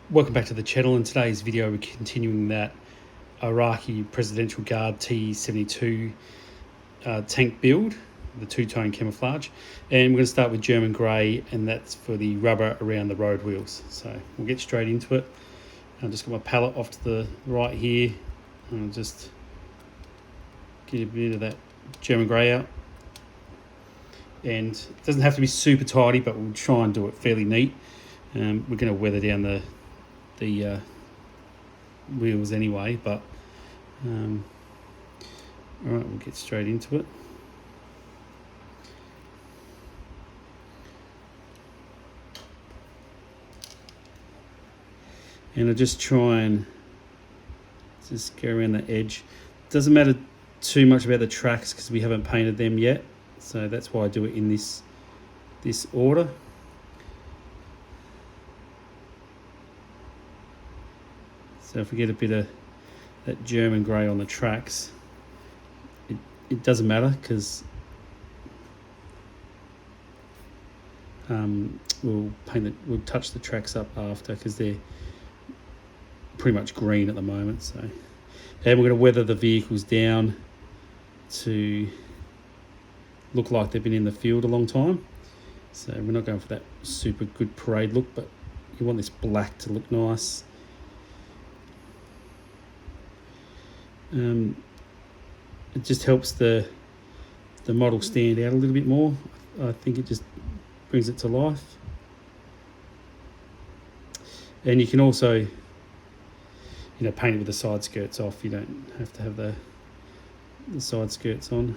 Welcome back to the channel. In today's video we're continuing that Iraqi Presidential Guard T-72 tank build, the two-tone camouflage, and we're going to start with German grey, and that's for the rubber around the road wheels. So we'll get straight into it. I've just got my palette off to the right here, and I'll just get a bit of that German grey out. And it doesn't have to be super tidy, but we'll try and do it fairly neat. We're going to weather down the wheels anyway, but all right, we'll get straight into it. And I'll just try and just go around the edge. Doesn't matter too much about the tracks because we haven't painted them yet, so that's why I do it in this order. So if we get a bit of that German grey on the tracks, it doesn't matter because we'll touch the tracks up after because they're pretty much green at the moment. So, and we're going to weather the vehicles down to look like they've been in the field a long time. So we're not going for that super good parade look, but you want this black to look nice. It just helps the model stand out a little bit more. I think it just brings it to life. And you can also, paint it with the side skirts off. You don't have to have the side skirts on.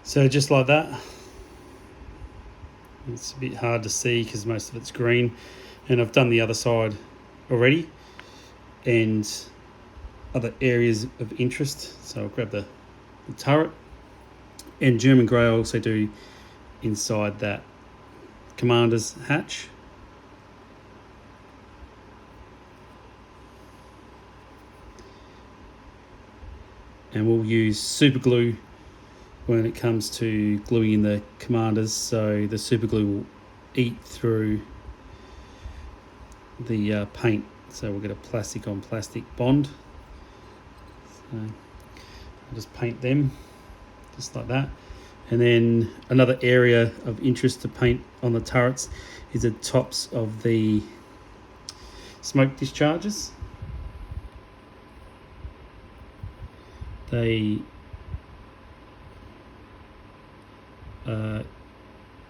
So just like that. It's a bit hard to see because most of it's green, and I've done the other side already and other areas of interest. So I'll grab the turret, and German grey I also do inside that commander's hatch. And we'll use super glue when it comes to gluing in the commanders, so the super glue will eat through the paint, so we'll get a plastic on plastic bond. So I'll just paint them just like that. And then another area of interest to paint on the turrets is the tops of the smoke discharges. They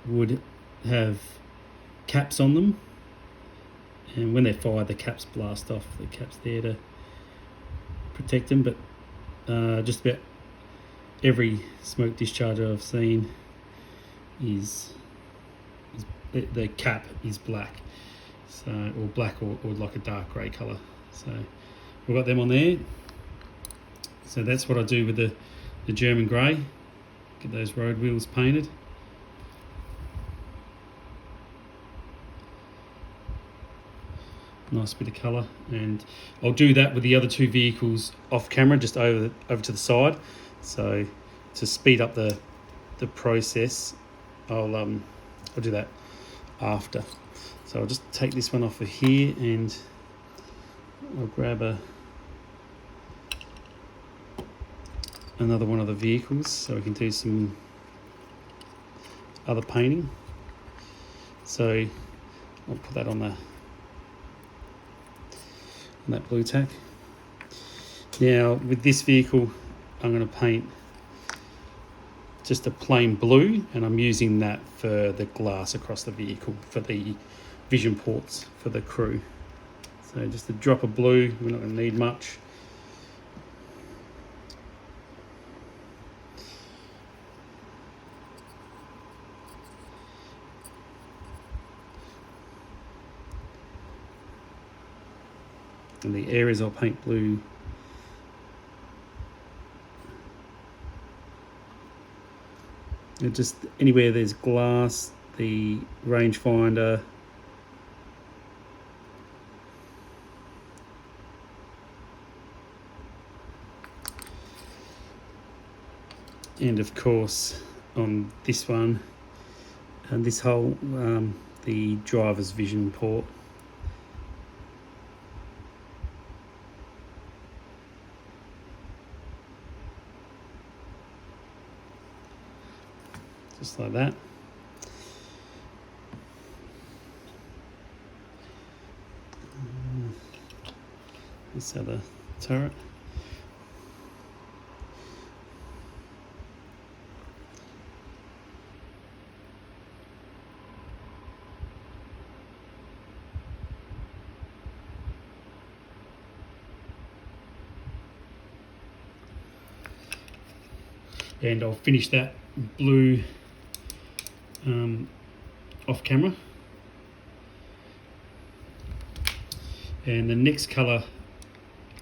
would have caps on them, and when they're fired the caps blast off. The cap's there to protect them, but just about every smoke discharger I've seen is the cap is black, so or black or like a dark grey colour. So we've got them on there. So that's what I do with the German grey. Get those road wheels painted. Nice bit of colour, and I'll do that with the other two vehicles off camera, just over to the side. So to speed up the process, I'll do that after. So I'll just take this one off of here, and I'll grab another one of the vehicles so we can do some other painting. So I'll put that on that blue tack. Now with this vehicle I'm going to paint just a plain blue, and I'm using that for the glass across the vehicle for the vision ports for the crew. So just a drop of blue, we're not going to need much. And the areas I'll paint blue. And just anywhere there's glass, the rangefinder, and of course on this one, and this whole the driver's vision port. Just like that. This other turret. And I'll finish that blue off camera. And the next colour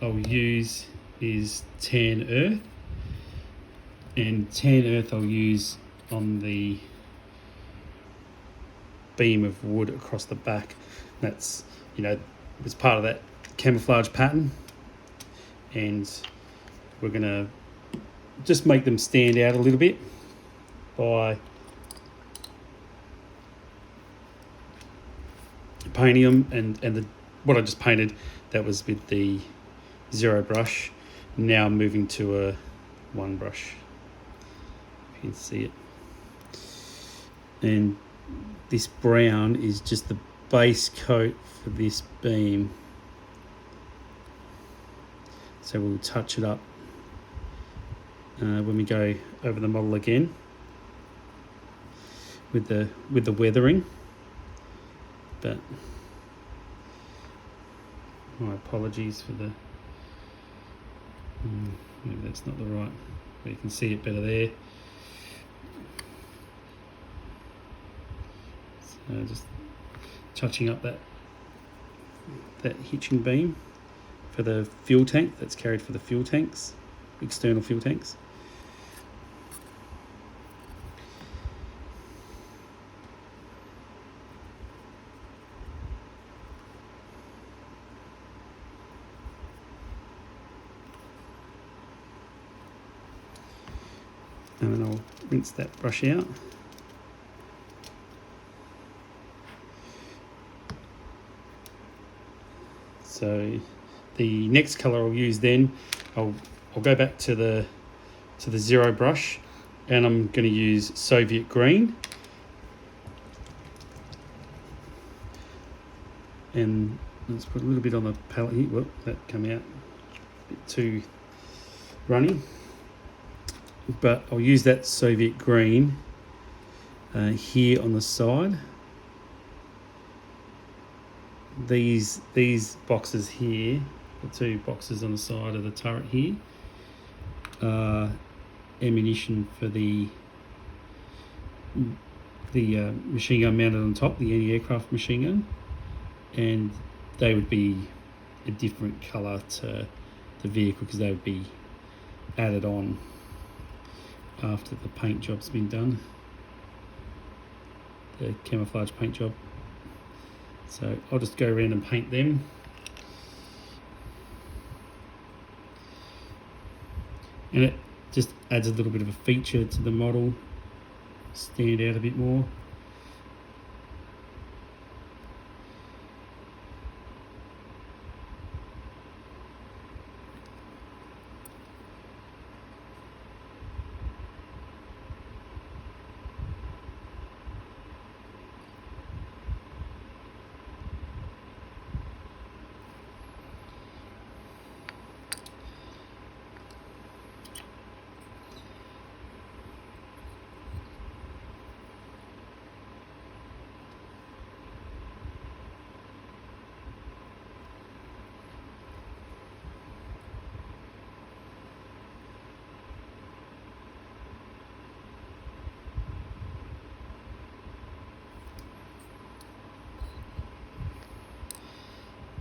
I'll use is tan earth, and tan earth I'll use on the beam of wood across the back. That's, you know, it's part of that camouflage pattern, and we're gonna just make them stand out a little bit by painting them, and what I just painted, that was with the 0 brush. Now I'm moving to a 1 brush, if you can see it. And this brown is just the base coat for this beam, so we'll touch it up when we go over the model again with the weathering. But my apologies for the maybe that's not the right, but you can see it better there. So just touching up that hitching beam for the fuel tank that's carried for the fuel tanks, external fuel tanks. And then I'll rinse that brush out. So the next colour I'll use then, I'll go back to the 0 brush, and I'm going to use Soviet green. And let's put a little bit on the palette here. Whoop, that came out a bit too runny. But I'll use that Soviet green here on the side. These boxes here, the 2 boxes on the side of the turret here, are ammunition for the machine gun mounted on top, the anti-aircraft machine gun, and they would be a different colour to the vehicle because they would be added on after the paint job's been done, the camouflage paint job. So I'll just go around and paint them. And it just adds a little bit of a feature to the model, stand out a bit more.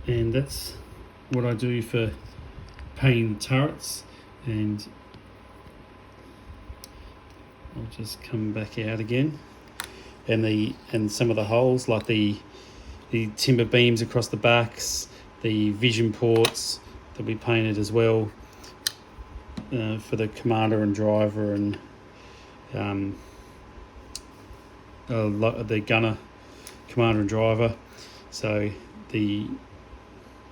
And that's what I do for painting turrets. And I'll just come back out again. And some of the holes, like the timber beams across the backs, the vision ports that we painted as well, for the commander and driver, and the gunner, commander and driver. So the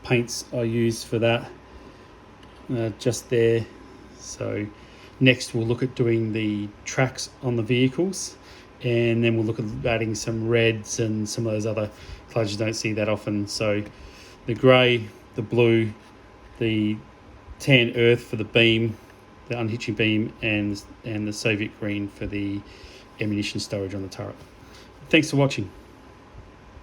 paints I use for that, just there. So next we'll look at doing the tracks on the vehicles, and then we'll look at adding some reds and some of those other colours you don't see that often. So the grey, the blue, the tan earth for the beam, the unhitching beam, and the Soviet green for the ammunition storage on the turret. Thanks for watching.